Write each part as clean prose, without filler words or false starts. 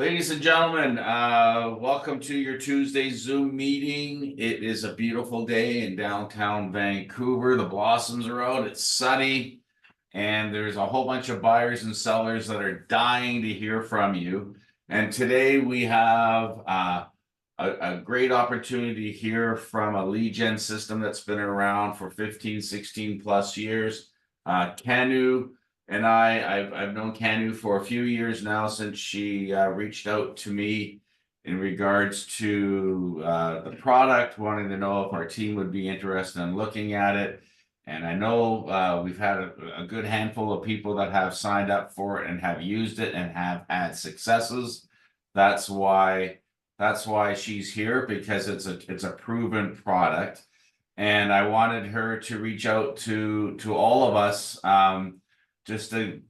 Ladies and gentlemen, welcome to your Tuesday Zoom meeting. It is a beautiful day in downtown Vancouver. The blossoms are out, it's sunny, and there's a whole bunch of buyers and sellers that are dying to hear from you. And today we have a great opportunity to hear from a lead gen system that's been around for 15, 16 plus years. Kanu and I've known Kanu for a few years now, since she reached out to me in regards to the product, wanting to know if our team would be interested in looking at it. And I know we've had a good handful of people that have signed up for it and have used it and have had successes. That's why she's here, because it's a proven product. And I wanted her to reach out to all of us, just to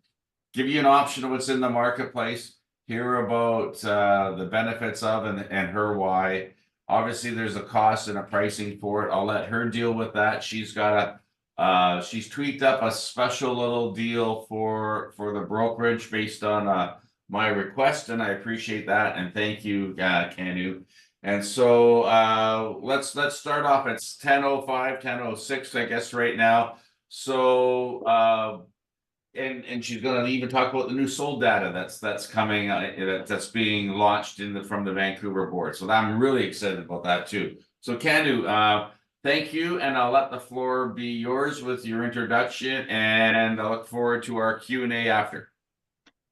give you an option of what's in the marketplace, hear about the benefits of and her why. Obviously, there's a cost and a pricing for it. I'll let her deal with that. She's tweaked up a special little deal for the brokerage based on my request, and I appreciate that, and thank you, Kanu. And so let's start off. It's 10:05, 10:06, I guess, right now. So and she's going to even talk about the new sold data that's coming, that's being launched from the Vancouver board. So I'm really excited about that too. So Kanu, thank you, and I'll let the floor be yours with your introduction, and I look forward to our Q&A after.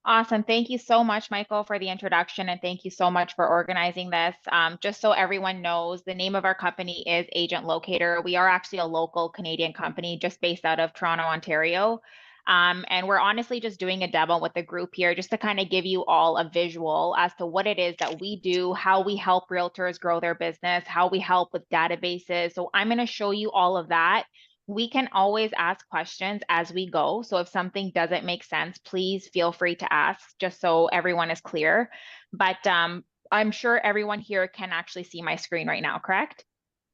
Awesome. Thank you so much, Michael, for the introduction, and thank you so much for organizing this. Just so everyone knows, the name of our company is AgentLocator. We are actually a local Canadian company just based out of Toronto, Ontario. And we're honestly just doing a demo with the group here just to kind of give you all a visual as to what it is that we do, how we help realtors grow their business, how we help with databases. So I'm going to show you all of that. We can always ask questions as we go. So if something doesn't make sense, please feel free to ask, just so everyone is clear. But I'm sure everyone here can actually see my screen right now, correct?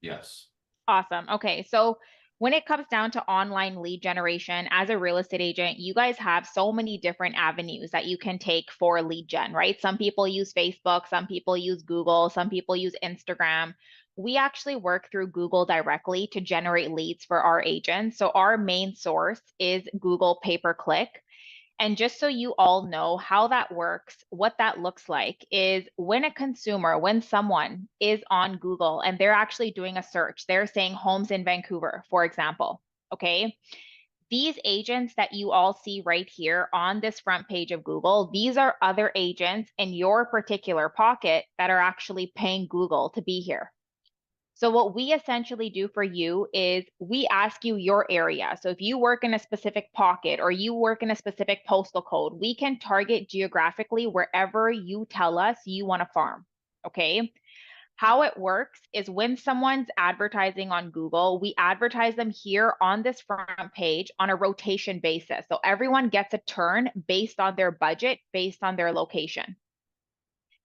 Yes. Awesome. Okay, so when it comes down to online lead generation, as a real estate agent, you guys have so many different avenues that you can take for lead gen, right? Some people use Facebook, some people use Google, some people use Instagram. We actually work through Google directly to generate leads for our agents. So our main source is Google pay-per-click. And just so you all know how that works, what that looks like is when someone is on Google and they're actually doing a search, they're saying homes in Vancouver, for example, okay? These agents that you all see right here on this front page of Google, these are other agents in your particular pocket that are actually paying Google to be here. So what we essentially do for you is we ask you your area. So if you work in a specific pocket or you work in a specific postal code, we can target geographically wherever you tell us you want to farm, okay? How it works is when someone's advertising on Google, we advertise them here on this front page on a rotation basis. So everyone gets a turn based on their budget, based on their location.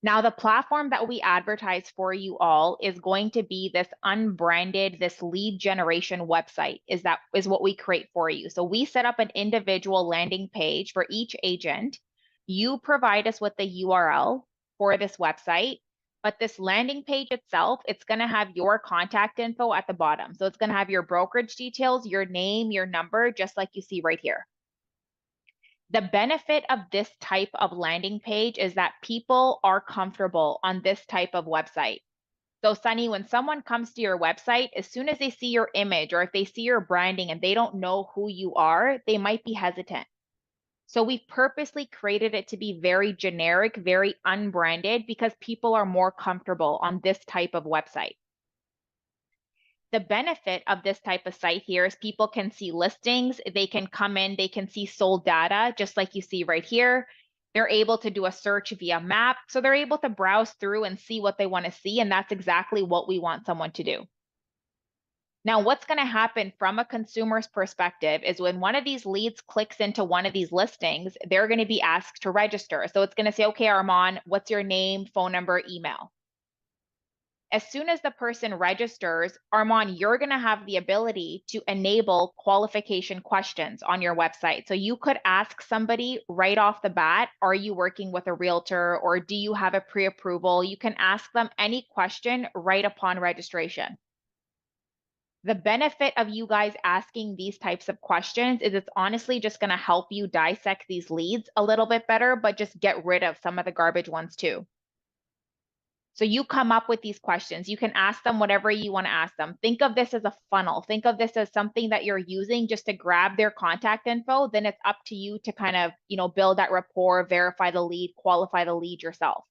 Now, the platform that we advertise for you all is going to be this unbranded, this lead generation website is what we create for you. So we set up an individual landing page for each agent. You provide us with the URL for this website, but this landing page itself, it's going to have your contact info at the bottom. So it's going to have your brokerage details, your name, your number, just like you see right here. The benefit of this type of landing page is that people are comfortable on this type of website. So Sunny, when someone comes to your website, as soon as they see your image or if they see your branding and they don't know who you are, they might be hesitant. So we purposely created it to be very generic, very unbranded, because people are more comfortable on this type of website. The benefit of this type of site here is people can see listings, they can come in, they can see sold data, just like you see right here. They're able to do a search via map. So they're able to browse through and see what they want to see. And that's exactly what we want someone to do. Now, what's going to happen from a consumer's perspective is when one of these leads clicks into one of these listings, they're going to be asked to register. So it's going to say, okay, Armand, what's your name, phone number, email? As soon as the person registers, Armand, you're going to have the ability to enable qualification questions on your website. So you could ask somebody right off the bat, are you working with a realtor or do you have a pre-approval? You can ask them any question right upon registration. The benefit of you guys asking these types of questions is it's honestly just going to help you dissect these leads a little bit better, but just get rid of some of the garbage ones too. So you come up with these questions. You can ask them whatever you want to ask them. Think of this as a funnel. Think of this as something that you're using just to grab their contact info. Then it's up to you to kind of, build that rapport, verify the lead, qualify the lead yourself.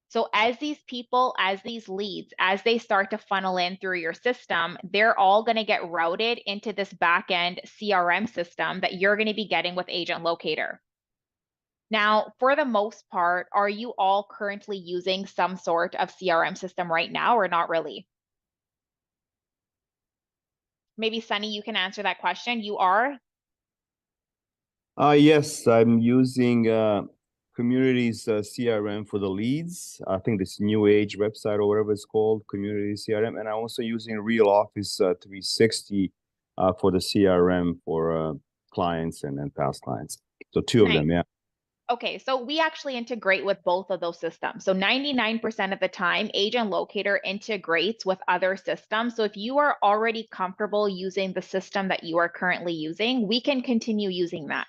So as these people, as these leads, as they start to funnel in through your system, they're all going to get routed into this back-end CRM system that you're going to be getting with AgentLocator. Now, for the most part, are you all currently using some sort of CRM system right now or not really? Maybe Sunny, you can answer that question. You are? Yes, I'm using Community's CRM for the leads. I think this New Age website or whatever it's called, Community CRM. And I'm also using Real Office 360 for the CRM for clients and past clients. So two of them, yeah. Okay, so we actually integrate with both of those systems. So 99% of the time, AgentLocator integrates with other systems. So if you are already comfortable using the system that you are currently using, we can continue using that.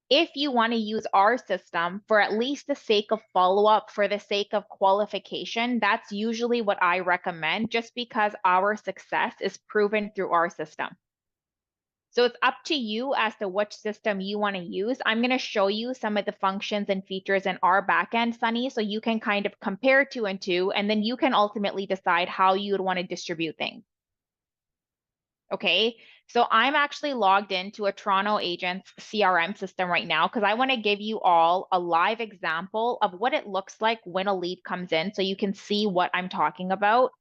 If you want to use our system for at least the sake of follow-up, for the sake of qualification, that's usually what I recommend just because our success is proven through our system. So it's up to you as to which system you want to use. I'm going to show you some of the functions and features in our backend, Sunny, so you can kind of compare 2 and 2, and then you can ultimately decide how you would want to distribute things. Okay, so I'm actually logged into a Toronto Agents CRM system right now because I want to give you all a live example of what it looks like when a lead comes in so you can see what I'm talking about.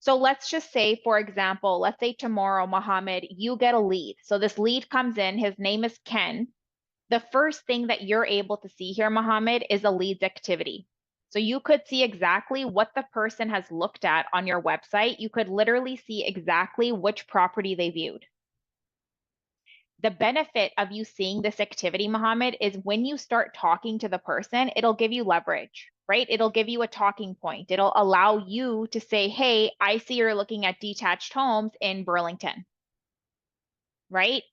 So let's just say, for example, let's say tomorrow, Mohammed, you get a lead. So this lead comes in, his name is Ken. The first thing that you're able to see here, Mohammed, is a lead's activity. So you could see exactly what the person has looked at on your website. You could literally see exactly which property they viewed. The benefit of you seeing this activity, Mohammed, is when you start talking to the person, it'll give you leverage, right? It'll give you a talking point. It'll allow you to say, hey, I see you're looking at detached homes in Burlington, right?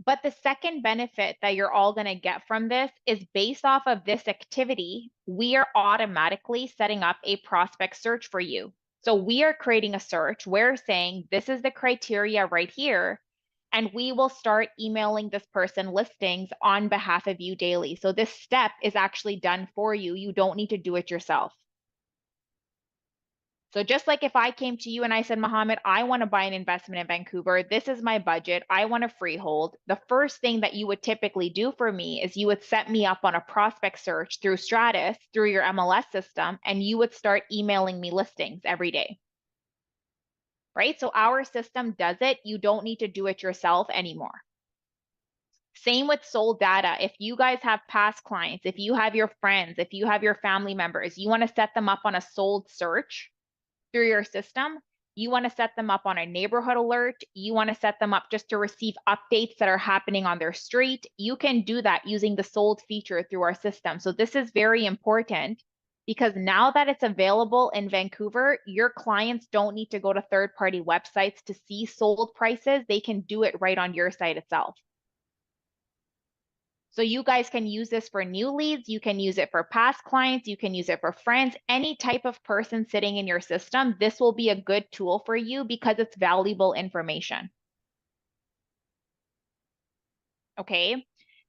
But the second benefit that you're all going to get from this is based off of this activity, we are automatically setting up a prospect search for you. So we are creating a search. We're saying this is the criteria right here. And we will start emailing this person listings on behalf of you daily. So this step is actually done for you. You don't need to do it yourself. So just like if I came to you and I said, Mohammed, I want to buy an investment in Vancouver. This is my budget. I want a freehold. The first thing that you would typically do for me is you would set me up on a prospect search through Stratus, through your MLS system, and you would start emailing me listings every day. Right? So our system does it. You don't need to do it yourself anymore. Same with sold data. If you guys have past clients, if you have your friends, if you have your family members, you want to set them up on a sold search through your system, you want to set them up on a neighborhood alert, you want to set them up just to receive updates that are happening on their street, you can do that using the sold feature through our system. So this is very important because now that it's available in Vancouver, your clients don't need to go to third-party websites to see sold prices. They can do it right on your site itself. So you guys can use this for new leads. You can use it for past clients. You can use it for friends, any type of person sitting in your system. This will be a good tool for you because it's valuable information. Okay,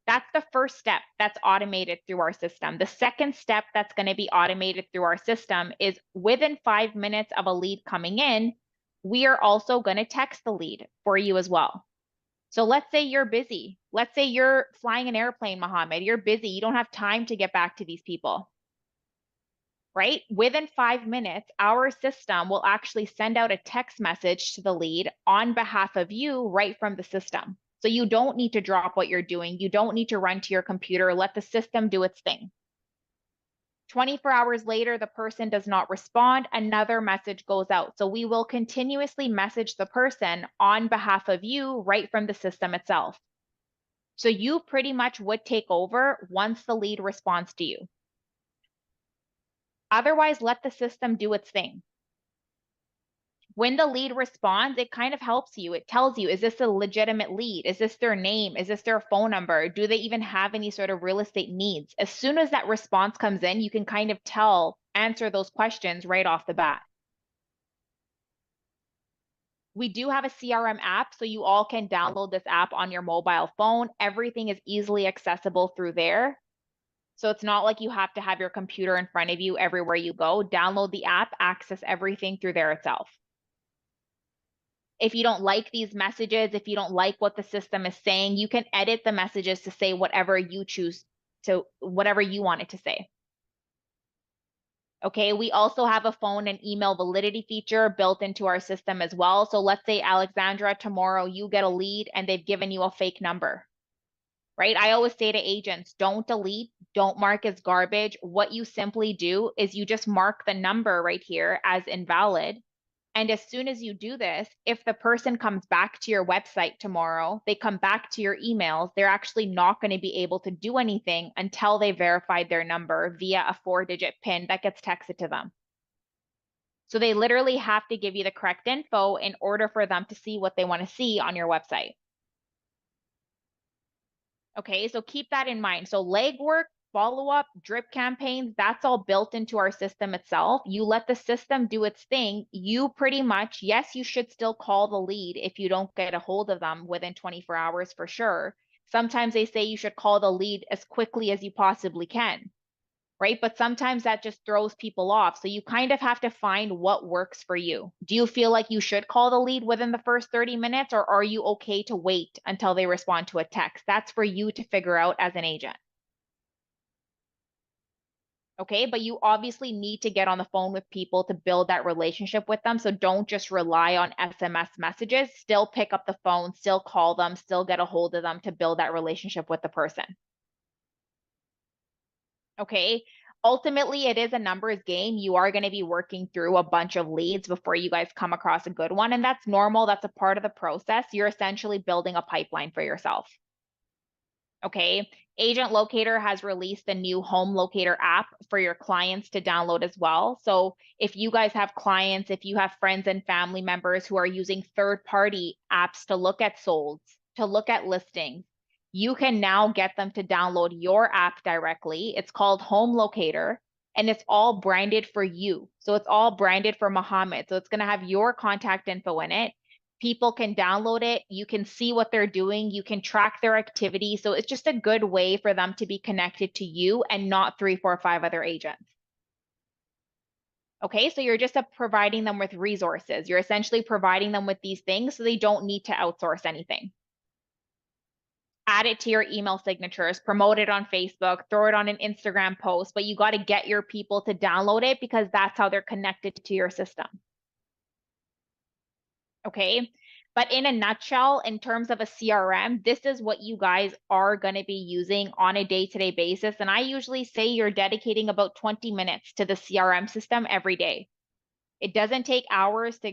that's the first step that's automated through our system. The second step that's going to be automated through our system is within 5 minutes of a lead coming in, we are also going to text the lead for you as well. So let's say you're busy. Let's say you're flying an airplane, Mohammed. You're busy. You don't have time to get back to these people, right? Within 5 minutes, our system will actually send out a text message to the lead on behalf of you right from the system. So you don't need to drop what you're doing. You don't need to run to your computer. Let the system do its thing. 24 hours later, the person does not respond, another message goes out. So we will continuously message the person on behalf of you right from the system itself. So you pretty much would take over once the lead responds to you. Otherwise, let the system do its thing. When the lead responds, it kind of helps you. It tells you, is this a legitimate lead? Is this their name? Is this their phone number? Do they even have any sort of real estate needs? As soon as that response comes in, you can kind of answer those questions right off the bat. We do have a CRM app, so you all can download this app on your mobile phone. Everything is easily accessible through there. So it's not like you have to have your computer in front of you everywhere you go. Download the app, access everything through there itself. If you don't like these messages, if you don't like what the system is saying, you can edit the messages to say whatever you choose to, whatever you want it to say. Okay, we also have a phone and email validity feature built into our system as well. So let's say, Alexandra, tomorrow you get a lead and they've given you a fake number, right? I always say to agents, don't delete, don't mark as garbage. What you simply do is you just mark the number right here as invalid. And as soon as you do this, if the person comes back to your website tomorrow, they come back to your emails, they're actually not going to be able to do anything until they verified their number via a 4-digit PIN that gets texted to them. So they literally have to give you the correct info in order for them to see what they want to see on your website. Okay, so keep that in mind. So legwork, follow-up, drip campaigns, that's all built into our system itself. You let the system do its thing. You pretty much, yes, you should still call the lead if you don't get a hold of them within 24 hours for sure. Sometimes they say you should call the lead as quickly as you possibly can, right? But sometimes that just throws people off. So you kind of have to find what works for you. Do you feel like you should call the lead within the first 30 minutes, or are you okay to wait until they respond to a text? That's for you to figure out as an agent. Okay, but you obviously need to get on the phone with people to build that relationship with them. So don't just rely on SMS messages. Still pick up the phone, still call them, still get a hold of them to build that relationship with the person. Okay, ultimately, it is a numbers game. You are going to be working through a bunch of leads before you guys come across a good one. And that's normal. That's a part of the process. You're essentially building a pipeline for yourself. Okay, AgentLocator has released a new home locator app for your clients to download as well. So if you guys have clients, if you have friends and family members who are using third-party apps to look at solds, to look at listings, you can now get them to download your app directly. It's called Home Locator, and it's all branded for you. So it's all branded for Mohammed. So it's going to have your contact info in it. People can download it. You can see what they're doing. You can track their activity. So it's just a good way for them to be connected to you and not 3, 4, 5 other agents. Okay, so you're just providing them with resources. You're essentially providing them with these things so they don't need to outsource anything. Add it to your email signatures, promote it on Facebook, throw it on an Instagram post, but you got to get your people to download it because that's how they're connected to your system. Okay, but in a nutshell, in terms of a CRM, this is what you guys are going to be using on a day-to-day basis. And I usually say you're dedicating about 20 minutes to the CRM system every day. It doesn't take hours to,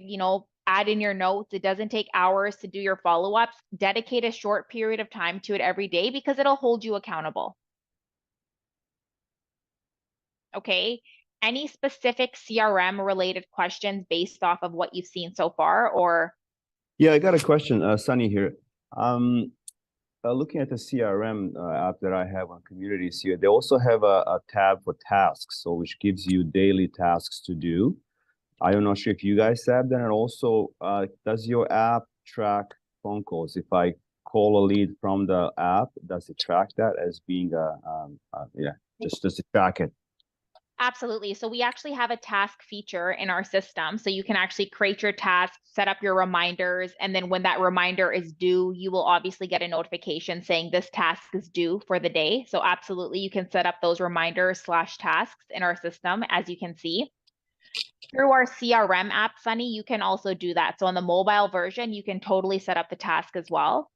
add in your notes. It doesn't take hours to do your follow-ups. Dedicate a short period of time to it every day because it'll hold you accountable. Okay, any specific CRM related questions based off of what you've seen so far, or? Yeah, I got a question, Sunny here. Looking at the CRM app that I have on Communities here, they also have a tab for tasks, so which gives you daily tasks to do. I'm not sure if you guys have that, and also does your app track phone calls? If I call a lead from the app, does it track that as being just to track it? Absolutely. So we actually have a task feature in our system. So you can actually create your task, set up your reminders, and then when that reminder is due, you will obviously get a notification saying this task is due for the day. So absolutely, you can set up those reminders / tasks in our system, as you can see. Through our CRM app, Sunny, you can also do that. So on the mobile version, you can totally set up the task as well.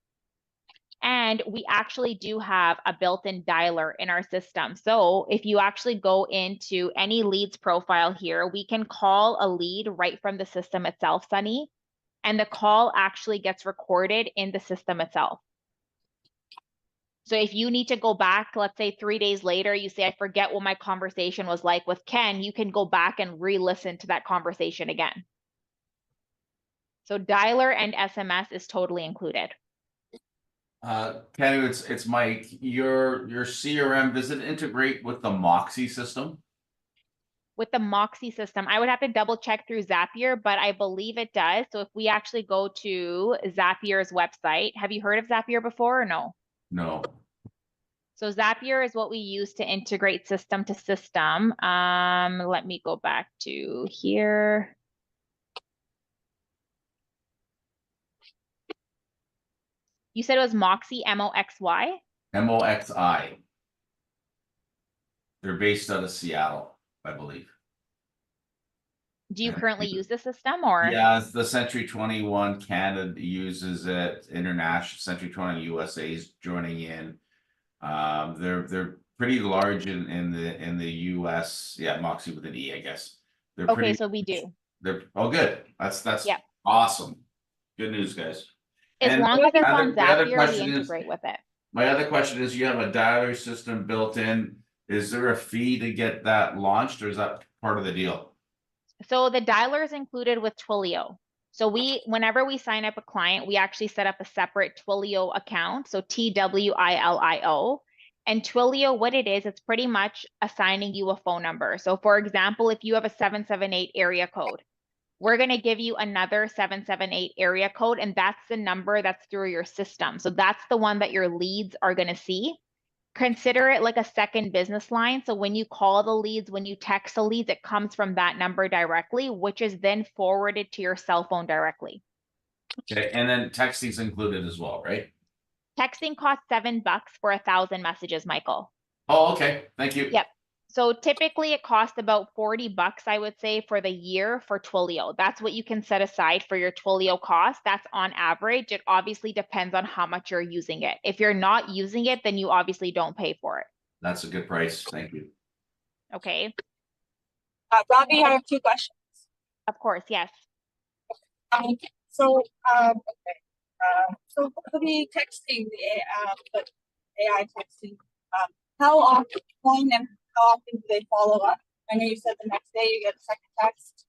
And And we actually do have a built-in dialer in our system. So if you actually go into any leads profile here, we can call a lead right from the system itself, Sunny, and the call actually gets recorded in the system itself. So if you need to go back, let's say 3 days later, you say, I forget what my conversation was like with Ken, you can go back and re-listen to that conversation again. So dialer and SMS is totally included. Kanu, it's Mike. Your CRM, does it integrate with the Moxie system? With the Moxie system, I would have to double check through Zapier, but I believe it does. So if we actually go to Zapier's website, have you heard of Zapier before or no? No. So Zapier is what we use to integrate system to system. Let me go back to here. You said it was Moxie, M-O-X-Y? MOXI. They're based out of Seattle, I believe. Do you currently use the system or? Yeah, the Century 21 Canada uses it. International Century 20 USA is joining in. They're pretty large in the US. Yeah, Moxie with an E, I guess. They're Okay, pretty. so we do. They're good. That's Yeah. awesome. Good news, guys. As And long as it's on the other Zapier, we question is, integrate with it. my other question is, you have a dialer system built in. Is there a fee to get that launched, or is that part of the deal? So the dialer is included with Twilio. So whenever we sign up a client, we actually set up a separate Twilio account. So TWILIO. And Twilio, what it is, it's pretty much assigning you a phone number. So for example, if you have a 778 area code, we're going to give you another 778 area code, and that's the number that's through your system. So that's the one that your leads are going to see. Consider it like a second business line. So when you call the leads, when you text the leads, it comes from that number directly, which is then forwarded to your cell phone directly. Okay, and then texting's included as well, right? Texting costs $7 for 1,000 messages, Michael. Oh, okay. Thank you. Yep. So typically it costs about $40, I would say, for the year for Twilio. That's what you can set aside for your Twilio cost. That's on average. It obviously depends on how much you're using it. If you're not using it, then you obviously don't pay for it. That's a good price. Thank you. Okay. Robbie, I have 2 questions. Of course, yes. So for the texting, the AI texting, how often and how often do they follow up? I know you said the next day you get a second text.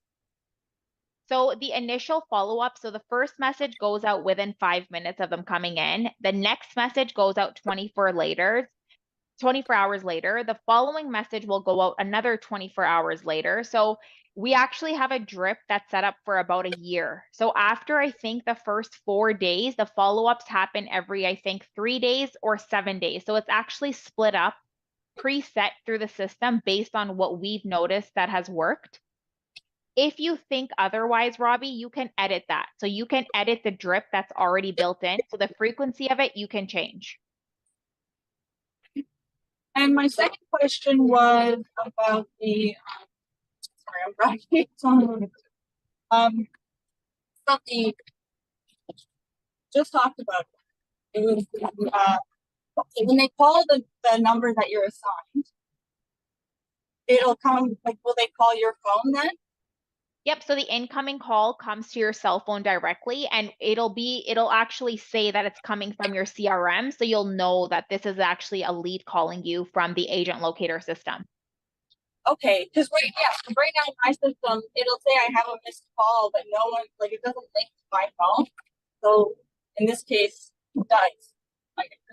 So the initial follow-up, so the first message goes out within 5 minutes of them coming in. The next message goes out 24 hours later. The following message will go out another 24 hours later. So we actually have a drip that's set up for about a year. So after I think the first 4 days, the follow-ups happen every, I think, 3 days or 7 days. So it's actually split up, preset through the system based on what we've noticed that has worked. If you think otherwise, Robbie, you can edit that. So you can edit the drip that's already built in. So the frequency of it, you can change. And my second question was about the sorry, I'm writing something just talked about. It was when they call the number that you're assigned, it'll come, like, will they call your phone then? Yep, so the incoming call comes to your cell phone directly, and it'll actually say that it's coming from your CRM, so you'll know that this is actually a lead calling you from the AgentLocator system. Okay, because right now in my system, it'll say I have a missed call, but no one, like, it doesn't link to my phone. So in this case, it does.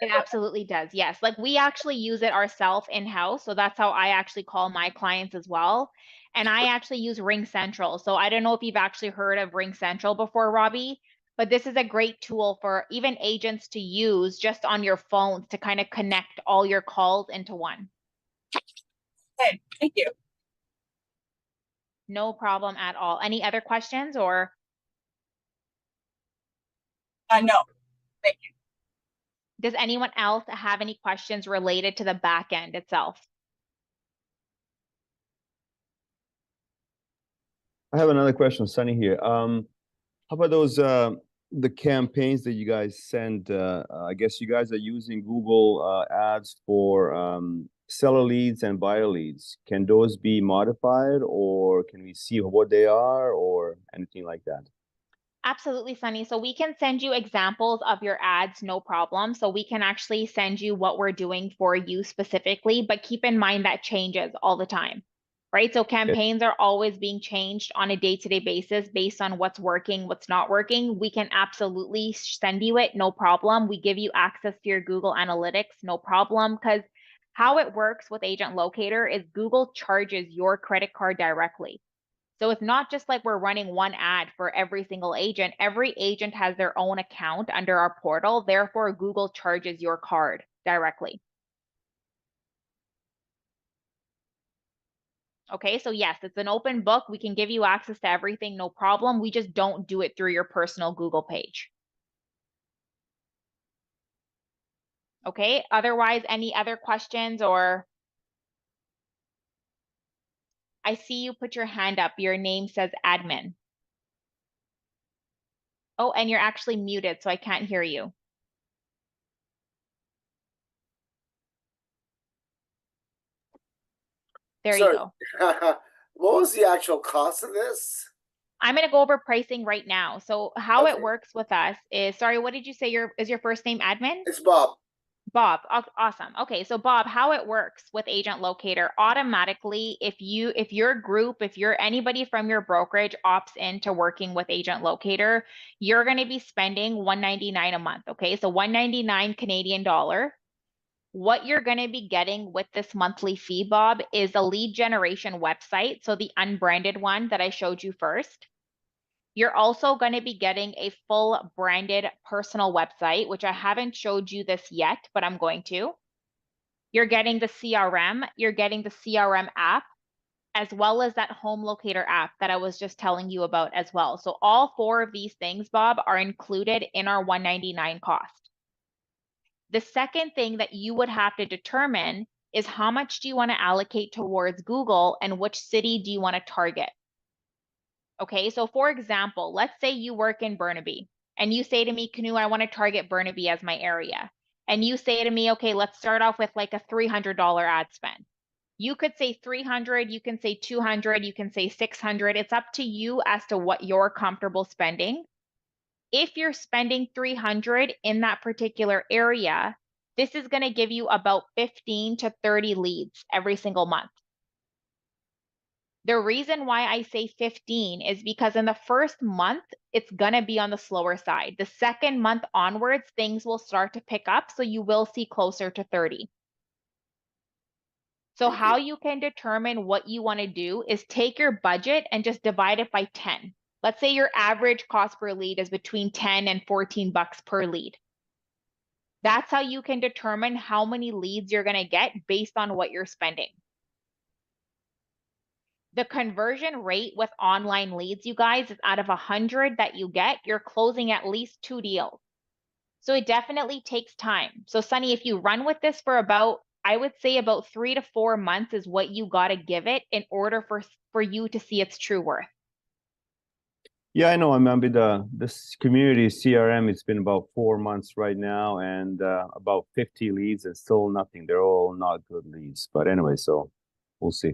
It absolutely does, yes. Like we actually use it ourselves in-house, so that's how I actually call my clients as well. And I actually use Ring Central. So I don't know if you've actually heard of Ring Central before, Robbie, but this is a great tool for even agents to use just on your phones to kind of connect all your calls into one. Okay, thank you. No problem at all. Any other questions or? No, thank you. Does anyone else have any questions related to the back end itself? I have another question, Sunny here. How about those the campaigns that you guys send, I guess you guys are using Google ads for seller leads and buyer leads. Can those be modified, or can we see what they are, or anything like that? Absolutely, Sunny. So we can send you examples of your ads, no problem. So we can actually send you what we're doing for you specifically, but keep in mind that changes all the time, right? So campaigns are always being changed on a day-to-day basis based on what's working, what's not working. We can absolutely send you it, no problem. We give you access to your Google Analytics, no problem, because how it works with Agent Locator is Google charges your credit card directly. So it's not just like we're running one ad for every single agent. Every agent has their own account under our portal. Therefore, Google charges your card directly. Okay, so yes, it's an open book. We can give you access to everything, no problem. We just don't do it through your personal Google page. Okay, otherwise, any other questions? Or I see you put your hand up. Your name says admin. Oh, and you're actually muted, so I can't hear you. There you go. What was the actual cost of this? I'm going to go over pricing right now. So how Okay. it works with us is, sorry, what did you say is your first name admin? It's Bob. Bob. Awesome. Okay. So Bob, how it works with Agent Locator, automatically, if your group, if you're anybody from your brokerage opts into working with Agent Locator, you're going to be spending $199 a month. Okay. So $199 Canadian dollar. What you're going to be getting with this monthly fee, Bob, is a lead generation website. So the unbranded one that I showed you first. You're also going to be getting a full branded personal website, which I haven't showed you this yet, but I'm going to. You're getting the CRM, you're getting the CRM app, as well as that home locator app that I was just telling you about as well. So all four of these things, Bob, are included in our $199 cost. The second thing that you would have to determine is how much do you want to allocate towards Google and which city do you want to target? Okay, so for example, let's say you work in Burnaby and you say to me, Kanu, I want to target Burnaby as my area. And you say to me, okay, let's start off with like a $300 ad spend. You could say 300, you can say 200, you can say 600. It's up to you as to what you're comfortable spending. If you're spending 300 in that particular area, this is going to give you about 15 to 30 leads every single month. The reason why I say 15 is because in the first month, it's going to be on the slower side. The second month onwards, things will start to pick up, so you will see closer to 30. So how you can determine what you want to do is take your budget and just divide it by 10. Let's say your average cost per lead is between 10 and 14 bucks per lead. That's how you can determine how many leads you're going to get based on what you're spending. The conversion rate with online leads, you guys, is out of 100 that you get, you're closing at least 2 deals. So it definitely takes time. So Sunny, if you run with this for about, I would say about 3 to 4 months is what you got to give it in order for you to see its true worth. Yeah, I know. I mean, this community CRM, it's been about 4 months right now, and about 50 leads and still nothing. They're all not good leads. But anyway, so we'll see.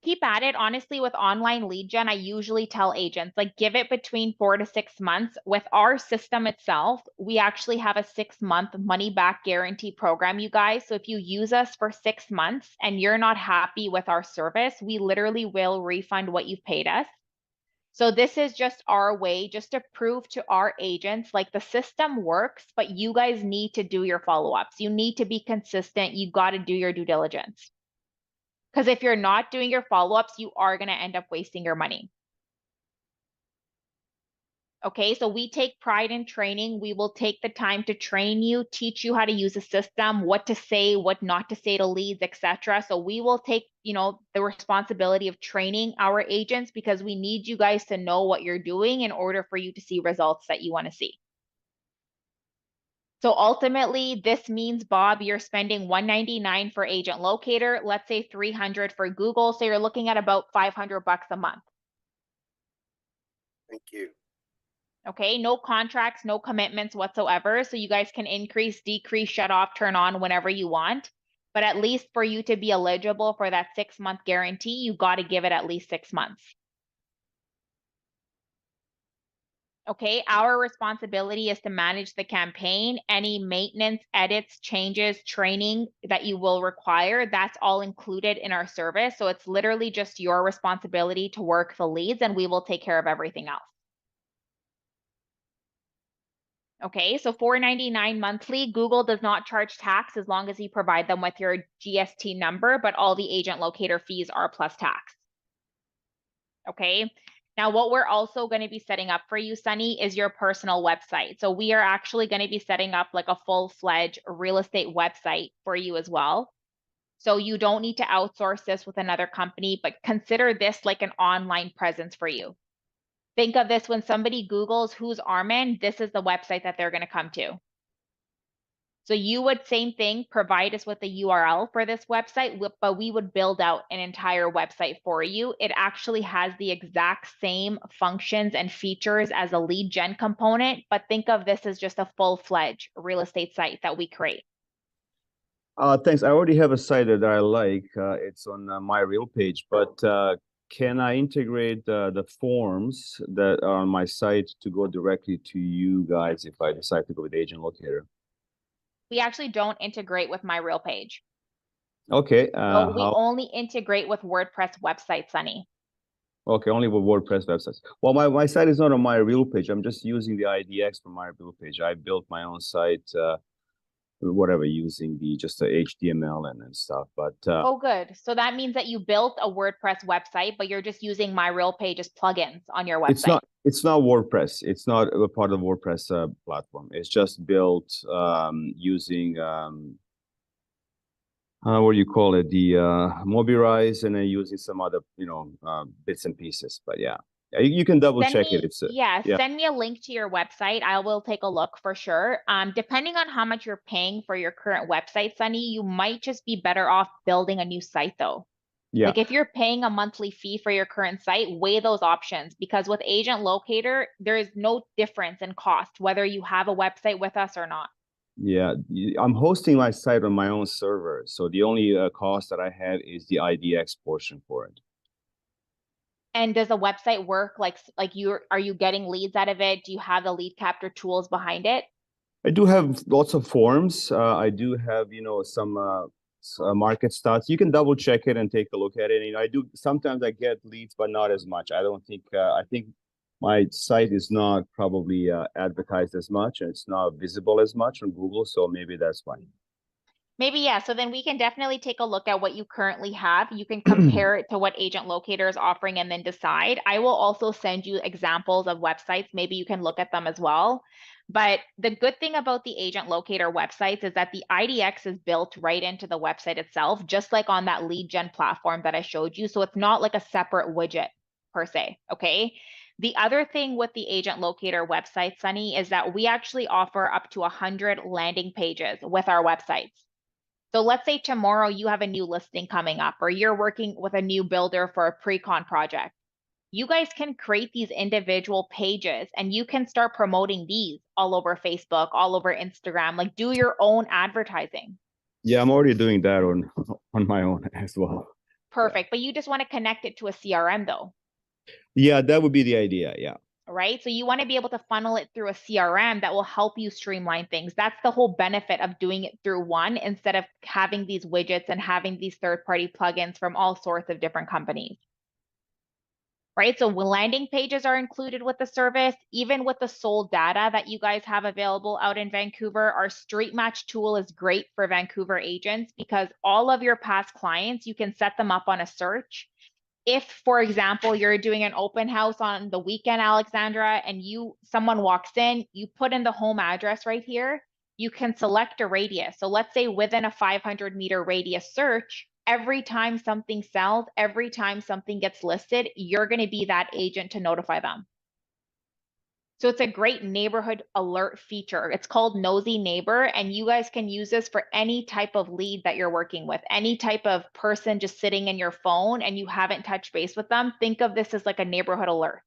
Keep at it. Honestly, with online lead gen, I usually tell agents, like, give it between 4 to 6 months. With our system itself, we actually have a 6-month money back guarantee program, you guys. So if you use us for 6 months and you're not happy with our service, we literally will refund what you've paid us. So this is just our way, just to prove to our agents, like, the system works, but you guys need to do your follow-ups. You need to be consistent. You got to do your due diligence. Because if you're not doing your follow-ups, you are going to end up wasting your money. Okay, so we take pride in training. We will take the time to train you, teach you how to use the system, what to say, what not to say to leads, etc. So we will take, the responsibility of training our agents, because we need you guys to know what you're doing in order for you to see results that you want to see. So ultimately, this means, Bob, you're spending $199 for Agent Locator, let's say 300 for Google. So you're looking at about 500 bucks a month. Thank you. Okay, no contracts, no commitments whatsoever. So you guys can increase, decrease, shut off, turn on whenever you want. But at least for you to be eligible for that 6-month guarantee, you got to give it at least 6 months. Okay, our responsibility is to manage the campaign. Any maintenance, edits, changes, training that you will require, that's all included in our service. So it's literally just your responsibility to work the leads, and we will take care of everything else. Okay, so $4.99 monthly. Google does not charge tax as long as you provide them with your GST number, but all the agent locator fees are plus tax. Okay. Now, what we're also going to be setting up for you, Sunny, is your personal website. So we are actually going to be setting up like a full-fledged real estate website for you as well. So you don't need to outsource this with another company, but consider this like an online presence for you. Think of this when somebody Googles who's Armin, this is the website that they're going to come to. So you would, same thing, provide us with the URL for this website, but we would build out an entire website for you. It actually has the exact same functions and features as a lead gen component, but think of this as just a full-fledged real estate site that we create. Thanks. I already have a site that I like. It's on my real page, but can I integrate the forms that are on my site to go directly to you guys if I decide to go with Agent Locator? We actually don't integrate with my real page. Okay. So we only integrate with WordPress websites, Sunny. Okay, only with WordPress websites. Well, my site is not on my real page. I'm just using the IDX for my real page. I built my own site, whatever, using just the HTML and stuff. But oh, good. So that means that you built a WordPress website, but you're just using my real page's plugins on your website. It's not WordPress. It's not a part of the WordPress platform. It's just built using what do you call it? The Mobilize, and then using some other bits and pieces. But yeah, you can double check it. It's yeah, send me a link to your website. I will take a look for sure. Depending on how much you're paying for your current website, Sunny, you might just be better off building a new site though. Yeah. Like if you're paying a monthly fee for your current site, weigh those options, because with Agent Locator, there is no difference in cost, whether you have a website with us or not. Yeah, I'm hosting my site on my own server. So the only cost that I have is the IDX portion for it. And does the website work? Are you getting leads out of it? Do you have the lead capture tools behind it? I do have lots of forms. I do have, some market stats. You can double check it and take a look at it. Sometimes I get leads, but not as much. I don't think, I think my site is not probably advertised as much, and it's not visible as much on Google. So maybe that's fine. Maybe, yeah. So then we can definitely take a look at what you currently have. You can compare it to what Agent Locator is offering and then decide. I will also send you examples of websites. Maybe you can look at them as well. But the good thing about the Agent Locator websites is that the IDX is built right into the website itself, just like on that lead gen platform that I showed you. So it's not like a separate widget per se, okay? The other thing with the Agent Locator website, Sunny, is that we actually offer up to 100 landing pages with our websites. So let's say tomorrow you have a new listing coming up, or you're working with a new builder for a pre-con project. You guys can create these individual pages and you can start promoting these all over Facebook, all over Instagram, like do your own advertising. Yeah, I'm already doing that on my own as well. Perfect. Yeah. But you just want to connect it to a CRM though. Yeah, that would be the idea. Yeah. Right? So you want to be able to funnel it through a CRM that will help you streamline things. That's the whole benefit of doing it through one instead of having these widgets and having these third-party plugins from all sorts of different companies. Right? So landing pages are included with the service, even with the sold data that you guys have available out in Vancouver. Our Street Match tool is great for Vancouver agents because all of your past clients, you can set them up on a search. If, for example, you're doing an open house on the weekend, Alexandra, and someone walks in, you put in the home address right here, you can select a radius. So let's say within a 500-meter radius search, every time something sells, every time something gets listed, you're going to be that agent to notify them. So it's a great neighborhood alert feature. It's called Nosy Neighbor, and you guys can use this for any type of lead that you're working with, any type of person just sitting in your phone and you haven't touched base with them. Think of this as like a neighborhood alert.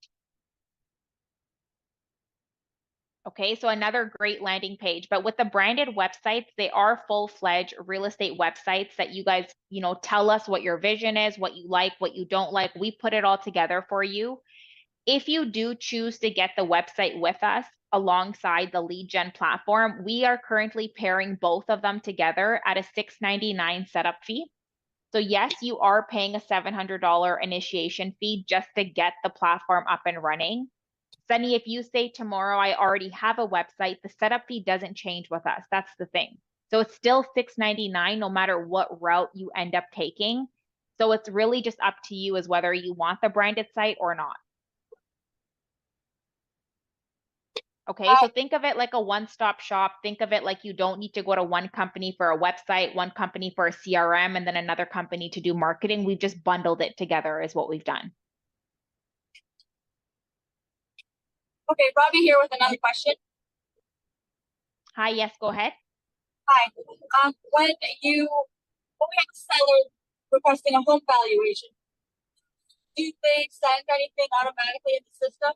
Okay, so another great landing page, but with the branded websites, they are full-fledged real estate websites that you guys, tell us what your vision is, what you like, what you don't like. We put it all together for you. If you do choose to get the website with us alongside the lead gen platform, we are currently pairing both of them together at a $6.99 setup fee. So yes, you are paying a $700 initiation fee just to get the platform up and running. Sunny, if you say tomorrow I already have a website, the setup fee doesn't change with us. That's the thing. So it's still $6.99 no matter what route you end up taking. So it's really just up to you as whether you want the branded site or not. Okay, so think of it like a one-stop shop. Think of it like you don't need to go to one company for a website, one company for a CRM, and then another company to do marketing. We've just bundled it together is what we've done. Okay, Robbie here with another question. Hi, yes, go ahead. Hi. When we have a seller requesting a home valuation, do they send anything automatically in the system?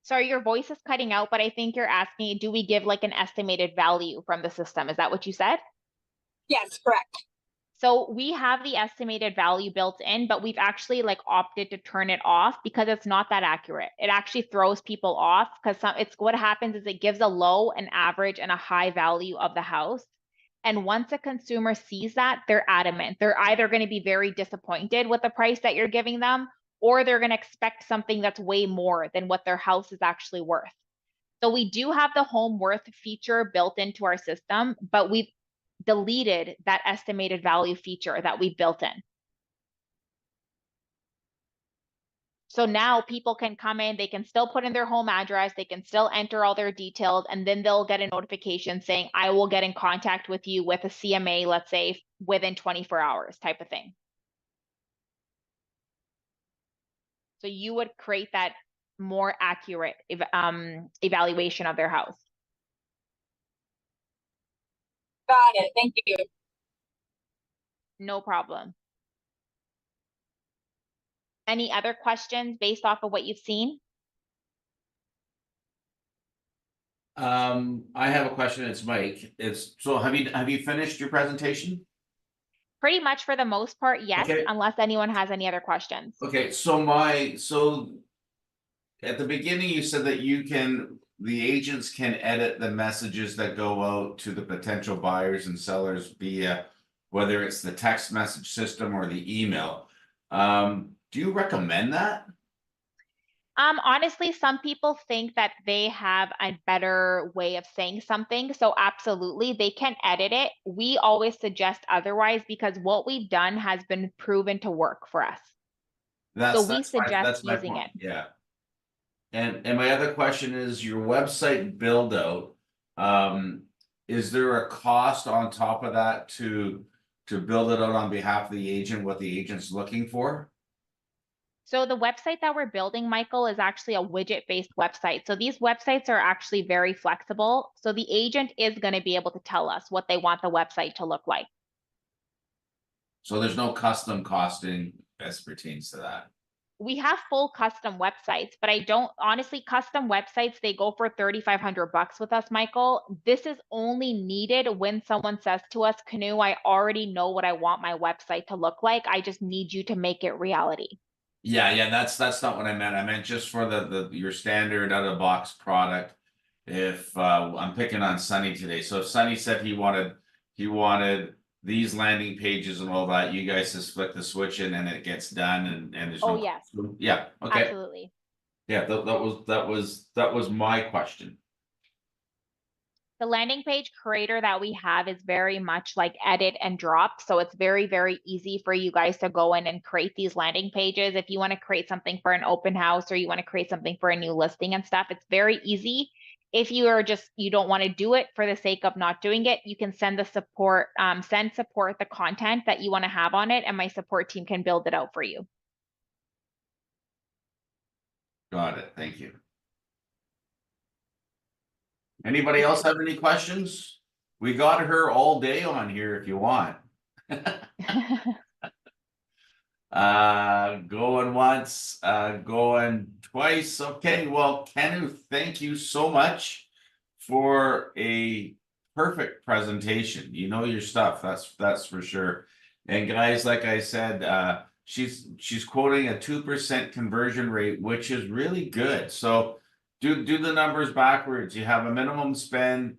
Sorry, your voice is cutting out, but I think you're asking, do we give like an estimated value from the system? Is that what you said? Yes, correct. So we have the estimated value built in, but we've actually like opted to turn it off because it's not that accurate. It actually throws people off because it's what happens is it gives a low, an average, and a high value of the house. And once a consumer sees that, they're adamant. They're either going to be very disappointed with the price that you're giving them, or they're going to expect something that's way more than what their house is actually worth. So we do have the home worth feature built into our system, but we've deleted that estimated value feature that we built in. So now people can come in, they can still put in their home address, they can still enter all their details, and then they'll get a notification saying, I will get in contact with you with a CMA, let's say within 24 hours type of thing. So you would create that more accurate evaluation of their house. Got it. Thank you. No problem. Any other questions based off of what you've seen? I have a question. It's Mike. So have you finished your presentation? Pretty much for the most part, yes, Okay. unless anyone has any other questions. Okay, so at the beginning you said that the agents can edit the messages that go out to the potential buyers and sellers via whether it's the text message system or the email. Do you recommend that? Honestly, some people think that they have a better way of saying something. So absolutely, they can edit it. We always suggest otherwise because what we've done has been proven to work for us. So we suggest using it. Yeah. And my other question is your website build out. Is there a cost on top of that to build it out on behalf of the agent, what the agent's looking for? So the website that we're building, Michael, is actually a widget-based website. So these websites are actually very flexible. So the agent is going to be able to tell us what they want the website to look like. So there's no custom costing as pertains to that. We have full custom websites, but I don't honestly custom websites, they go for $3,500 with us, Michael. This is only needed when someone says to us, Kanu, I already know what I want my website to look like. I just need you to make it reality. Yeah, that's not what I meant. I meant just for your standard out of the box product. If I'm picking on Sunny today, so if Sunny said he wanted these landing pages and all that, you guys just flick the switch in and it gets done and there's no. Oh yes. Yeah, okay. Absolutely. Yeah, that was my question. The landing page creator that we have is very much like edit and drop. So it's very, very easy for you guys to go in and create these landing pages. If you want to create something for an open house or you want to create something for a new listing and stuff, it's very easy. If you don't want to do it for the sake of not doing it, you can send support the content that you want to have on it, and my support team can build it out for you. Got it. Thank you. Anybody else have any questions? We got her all day on here if you want. Going once, going twice. Okay, well, Kanu, thank you so much for a perfect presentation. You know your stuff, that's for sure. And guys, like I said, she's quoting a 2% conversion rate, which is really good. So do the numbers backwards. You have a minimum spend.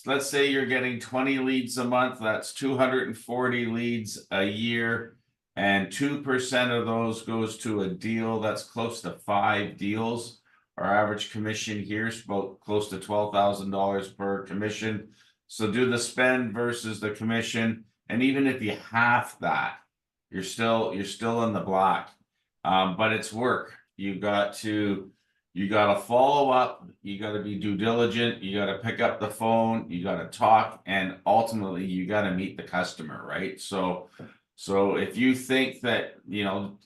Let's say you're getting 20 leads a month, that's 240 leads a year. And 2% of those goes to a deal that's close to 5 deals. Our average commission here is about close to $12,000 per commission. So do the spend versus the commission, and even if you half that, you're still in the black. But it's work. You got to follow up. You got to be due diligent. You got to pick up the phone. You got to talk, and ultimately, you got to meet the customer, right? So if you think that,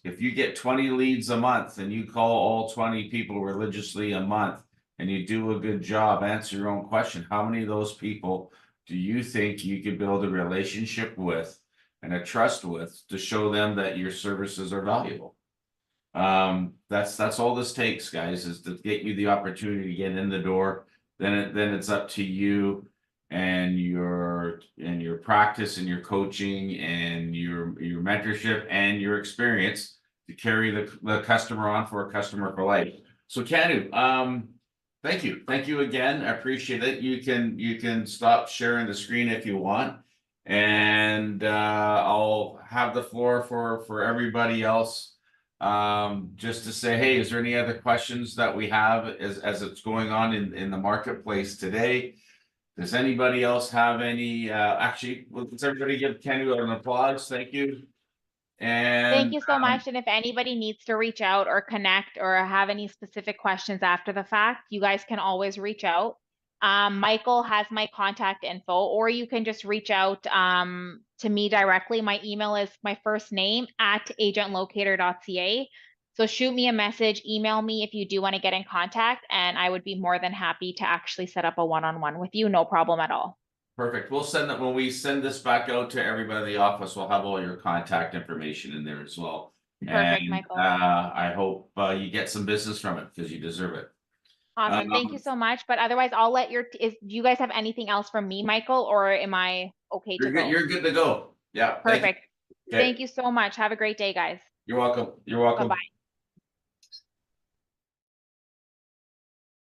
if you get 20 leads a month and you call all 20 people religiously a month and you do a good job, answer your own question, how many of those people do you think you could build a relationship with and a trust with to show them that your services are valuable? That's all this takes, guys, is to get you the opportunity to get in the door. Then it's up to you and your practice and your coaching and your mentorship and your experience to carry the customer on for a customer for life. So Kanu, thank you again. I appreciate it. You can stop sharing the screen if you want, and I'll have the floor for everybody else. Just to say, hey, is there any other questions that we have as it's going on in the marketplace today? Does anybody else have any, actually, let's everybody give Kanu an applause. Thank you. And Thank you so much. And if anybody needs to reach out or connect or have any specific questions after the fact, you guys can always reach out. Michael has my contact info, or you can just reach out to me directly. My email is my first name at agentlocator.ca. So shoot me a message, email me if you do want to get in contact, and I would be more than happy to actually set up a one-on-one with you. No problem at all. Perfect. We'll send that when we send this back out to everybody in the office. We'll have all your contact information in there as well. Perfect, And Michael. I hope you get some business from it because you deserve it. Awesome. Thank you so much. But otherwise, I'll let do you guys have anything else from me, Michael, or am I okay to go? You're good to go. Yeah. Perfect. Okay. Thank you so much. Have a great day, guys. You're welcome. You're welcome. Bye-bye.